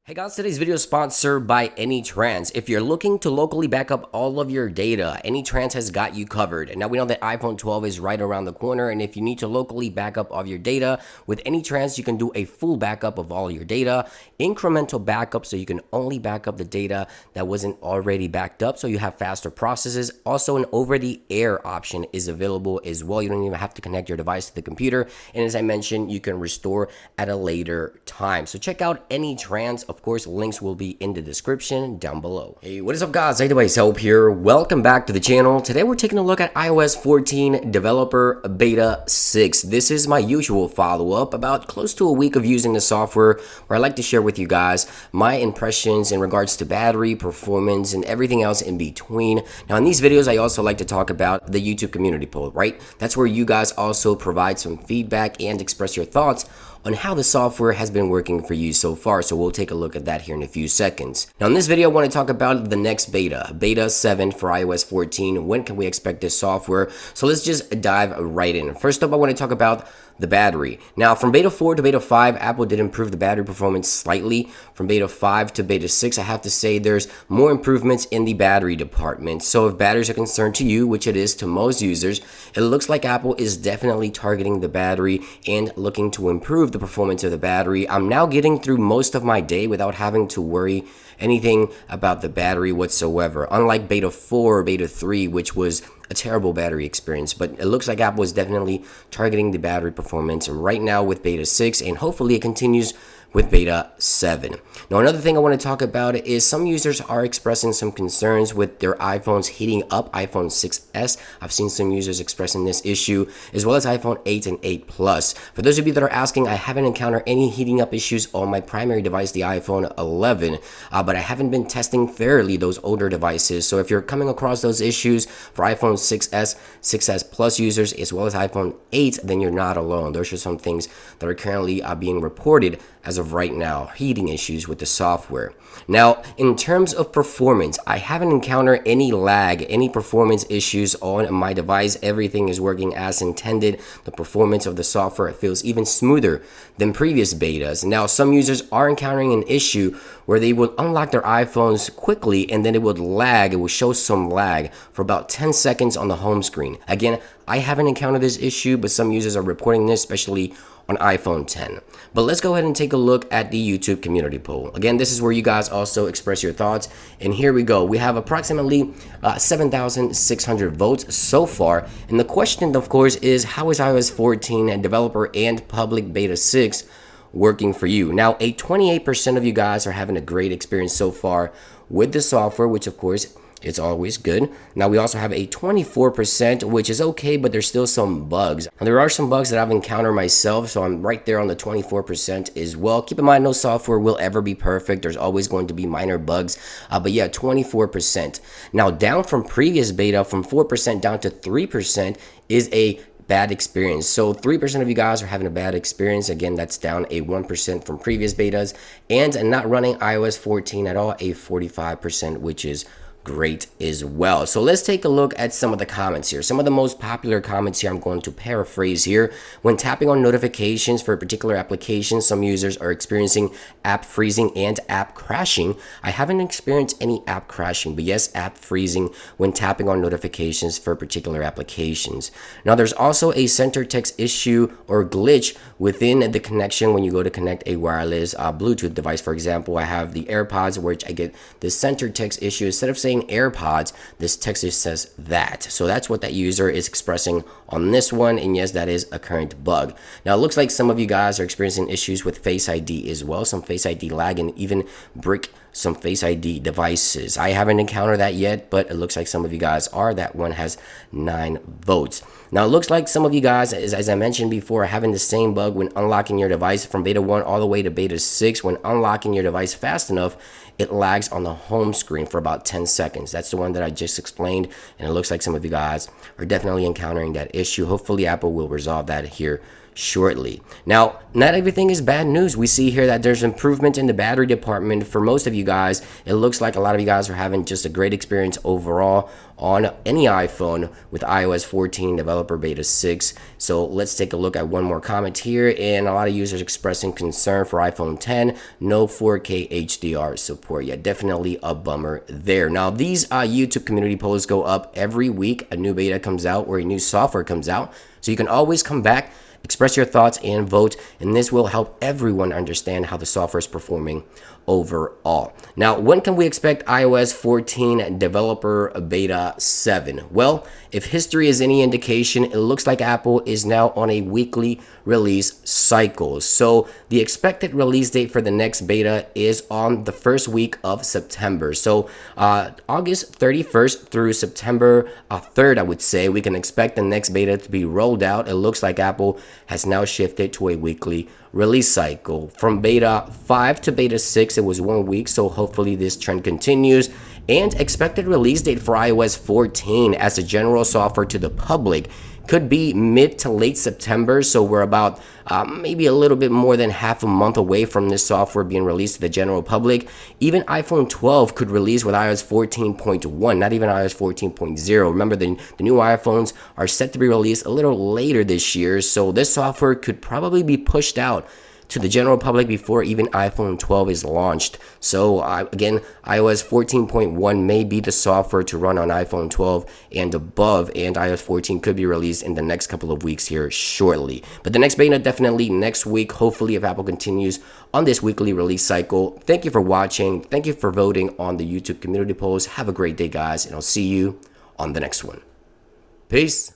Hey guys, today's video is sponsored by AnyTrans. If you're looking to locally back up all of your data, AnyTrans has got you covered. And now we know that iPhone 12 is right around the corner, and if you need to locally back up all of your data, with AnyTrans you can do a full backup of all your data, incremental backup, so you can only back up the data that wasn't already backed up, so you have faster processes. Also, an over-the-air option is available as well. You don't even have to connect your device to the computer, and as I mentioned, you can restore at a later time. So check out AnyTrans. Of course, links will be in the description down below. Hey, what is up guys? iOS Help here. Welcome back to the channel. Today we're taking a look at iOS 14 Developer Beta 6. This is my usual follow-up about close to a week of using the software, where I like to share with you guys my impressions in regards to battery, performance, and everything else in between. Now in these videos, I also like to talk about the YouTube community poll, right? That's where you guys also provide some feedback and express your thoughts on how the software has been working for you so far. So we'll take a look at that here in a few seconds. Now in this video, I want to talk about the next beta 7 for iOS 14. When can we expect this software? So let's just dive right in. First up, I want to talk about the battery. Now from beta 4 to beta 5, Apple did improve the battery performance slightly. From beta 5 to beta 6, I have to say there's more improvements in the battery department. So if batteries are concerned to you, which it is to most users, it looks like Apple is definitely targeting the battery and looking to improve the performance of the battery. I'm now getting through most of my day without having to worry anything about the battery whatsoever, unlike beta 4 or beta 3, which was a terrible battery experience. But it looks like Apple is definitely targeting the battery performance right now with beta 6, and hopefully it continues with beta 7. Now another thing I want to talk about is some users are expressing some concerns with their iPhones heating up. iPhone 6s, I've seen some users expressing this issue, as well as iPhone 8 and 8 Plus. For those of you that are asking, I haven't encountered any heating up issues on my primary device, the iPhone 11, but I haven't been testing thoroughly those older devices. So if you're coming across those issues for iPhone 6s, 6s Plus users, as well as iPhone 8, then you're not alone. Those are some things that are currently being reported as of right now, heating issues with the software. Now, in terms of performance, I haven't encountered any lag, any performance issues on my device. Everything is working as intended. The performance of the software feels even smoother than previous betas. Now, some users are encountering an issue where they would unlock their iPhones quickly and then it would lag. It would show some lag for about 10 seconds on the home screen. Again, I haven't encountered this issue, but some users are reporting this, especially on iPhone 10. But let's go ahead and take a look at the YouTube community poll. Again, this is where you guys also express your thoughts. And here we go. We have approximately 7,600 votes so far. And the question, of course, is how is iOS 14 and developer and public beta 6 working for you? Now, 28% of you guys are having a great experience so far with the software, which of course it's always good. Now we also have a 24%, which is okay, but there's still some bugs. Now, there are some bugs that I've encountered myself, so I'm right there on the 24% as well. Keep in mind, no software will ever be perfect. There's always going to be minor bugs, but yeah, 24%. Now down from previous beta, from 4% down to 3% is a bad experience. So 3% of you guys are having a bad experience. Again, that's down a 1% from previous betas, and not running iOS 14 at all, a 45%, which is great as well. So let's take a look at some of the comments here. Some of the most popular comments here, I'm going to paraphrase here. When tapping on notifications for a particular application, some users are experiencing app freezing and app crashing. I haven't experienced any app crashing, but yes, app freezing when tapping on notifications for particular applications. Now there's also a center text issue or glitch within the connection when you go to connect a wireless Bluetooth device. For example, I have the AirPods, which I get the center text issue. Instead of saying AirPods, this text just says that. So that's what that user is expressing on this one, and yes, that is a current bug. Now it looks like some of you guys are experiencing issues with Face ID as well, some Face ID lag, and even brick some Face ID devices. I haven't encountered that yet, but it looks like some of you guys are. That one has 9 votes. Now it looks like some of you guys, as I mentioned before, are having the same bug when unlocking your device from beta 1 all the way to beta 6. When unlocking your device fast enough, it lags on the home screen for about 10 seconds. That's the one that I just explained, and it looks like some of you guys are definitely encountering that issue. Hopefully Apple will resolve that here shortly. Now, not everything is bad news. We see here that there's improvement in the battery department for most of you guys. It looks like a lot of you guys are having just a great experience overall on any iPhone with iOS 14 developer beta 6. So let's take a look at one more comment here, and a lot of users expressing concern for iPhone 10, no 4K HDR support. Yeah, definitely a bummer there. Now, these YouTube community polls go up every week. A new beta comes out or a new software comes out, so you can always come back, express your thoughts, and vote, and this will help everyone understand how the software is performing overall. Now, when can we expect iOS 14 developer beta 7? Well, if history is any indication, it looks like Apple is now on a weekly release cycle. So the expected release date for the next beta is on the first week of September. So August 31st through September 3rd, I would say, we can expect the next beta to be rolled out. It looks like Apple has now shifted to a weekly release cycle. From beta 5 to beta 6, it was 1 week, so hopefully this trend continues. And expected release date for iOS 14 as a general software to the public could be mid to late September, so we're about maybe a little bit more than half a month away from this software being released to the general public. Even iPhone 12 could release with iOS 14.1, not even iOS 14.0. Remember, the new iPhones are set to be released a little later this year, so this software could probably be pushed out to the general public before even iPhone 12 is launched. So again, iOS 14.1 may be the software to run on iPhone 12 and above, and iOS 14 could be released in the next couple of weeks here shortly. But the next beta definitely next week, hopefully, if Apple continues on this weekly release cycle. Thank you for watching. Thank you for voting on the YouTube community polls. Have a great day, guys, and I'll see you on the next one. Peace.